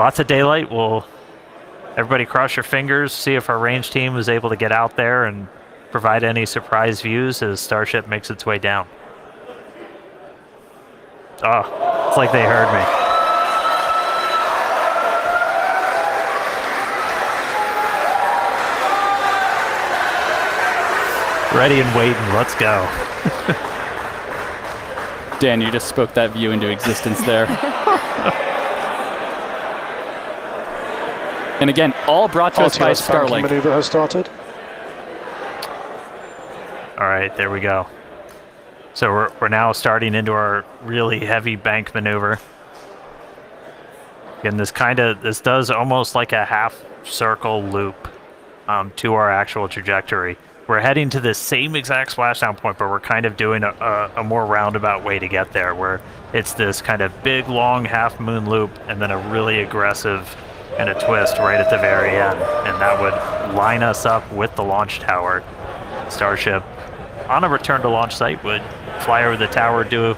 lots of daylight. Everybody cross your fingers, see if our range team is able to get out there and provide any surprise views as Starship makes its way down. Oh, it's like they heard me. Ready and waiting, let's go. Dan, you just spoke that view into existence there. And again, all brought to us by Starlink. Maneuver has started. All right, there we go. So we're now starting into our really heavy bank maneuver. Again, this does almost like a half circle loop to our actual trajectory. We're heading to the same exact splashdown point, but we're kind of doing a more roundabout way to get there, where it's this kind of big, long half-moon loop and then a really aggressive kind of twist right at the very end. And that would line us up with the launch tower. Starship, on a return to launch site, would fly over the tower, do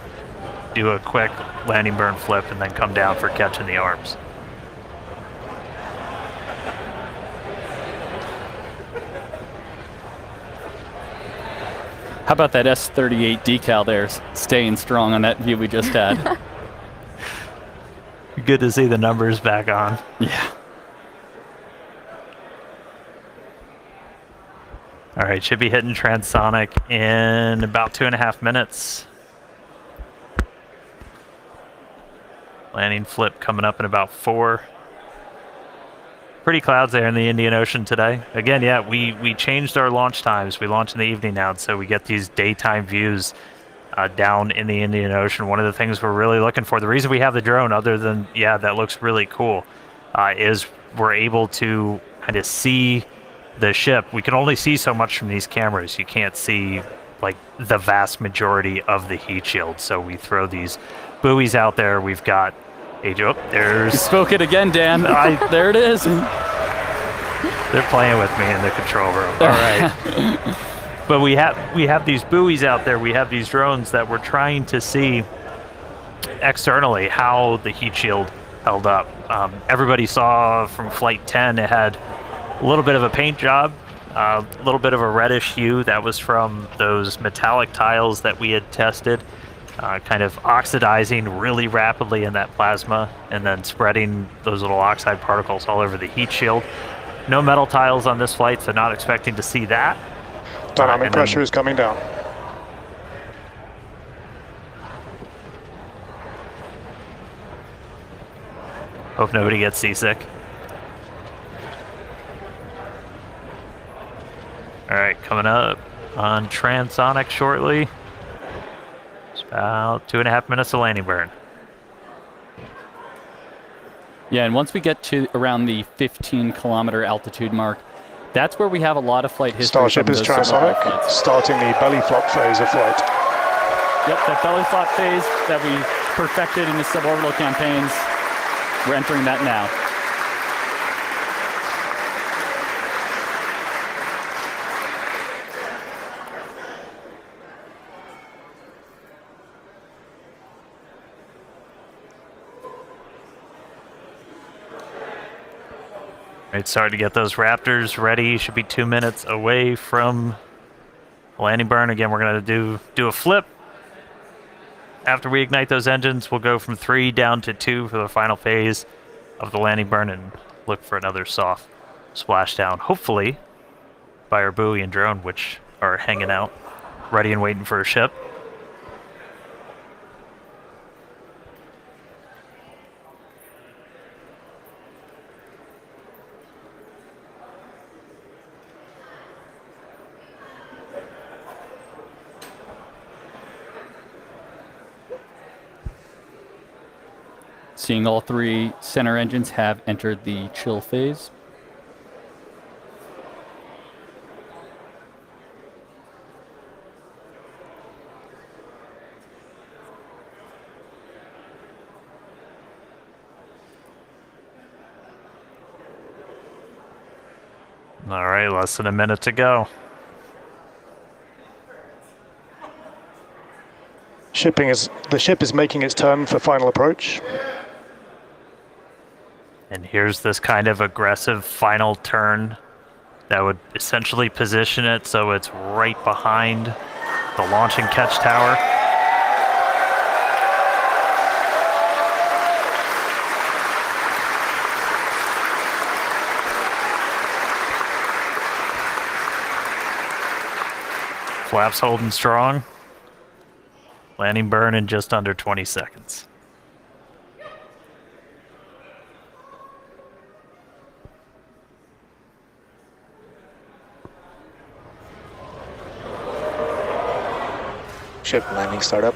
a quick landing burn flip, and then come down for catching the arms. How about that S38 decal there, staying strong on that view we just had? Good to see the numbers back on. Yeah. All right, should be hitting transonic in about 2.5 minutes. Landing flip coming up in about 4. Pretty clouds there in the Indian Ocean today. Again, yeah, we changed our launch times. We launch in the evening now, so we get these daytime views down in the Indian Ocean. One of the things we're really looking for, the reason we have the drone, other than, yeah, that looks really cool, is we're able to kind of see the ship. We can only see so much from these cameras. You can't see like the vast majority of the heat shield. So we throw these buoys out there. We've got there's... You spoke it again, Dan. There it is. They're playing with me in the control room. All right. But we have these buoys out there. We have these drones that we're trying to see externally how the heat shield held up. Everybody saw from Flight 10, it had a little bit of a paint job, a little bit of a reddish hue. That was from those metallic tiles that we had tested. Kind of oxidizing really rapidly in that plasma and then spreading those little oxide particles all over the heat shield. No metal tiles on this flight, so not expecting to see that. Dynamic pressure is coming down. Hope nobody gets seasick. All right, coming up on transonic shortly. About 2.5 minutes of landing burn. Yeah, and once we get to around the 15-kilometer altitude mark, that's where we have a lot of flight history. Starship is transonic, starting the belly flop phase of flight. Yep, that belly flop phase that we perfected in the suborbital campaigns, we're entering that now. It's starting to get those Raptors ready. Should be 2 minutes away from landing burn. Again, we're going to do a flip. After we ignite those engines, we'll go from 3 down to 2 for the final phase of the landing burn and look for another soft splashdown, hopefully by our buoy and drone, which are hanging out, ready and waiting for a ship. Seeing all 3 center engines have entered the chill phase. All right, less than a minute to go. The ship is making its turn for final approach. And here's this kind of aggressive final turn that would essentially position it so it's right behind the launch and catch tower. Flaps holding strong. Landing burn in just under 20 seconds. Ship landing startup.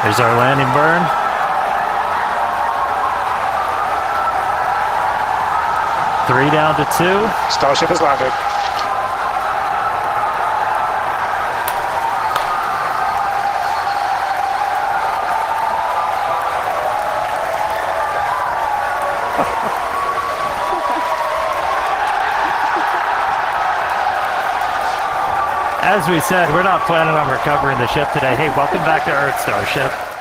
There's our landing burn. Three down to two. Starship has landed. As we said, we're not planning on recovering the ship today. Hey, welcome back to Earth, Starship.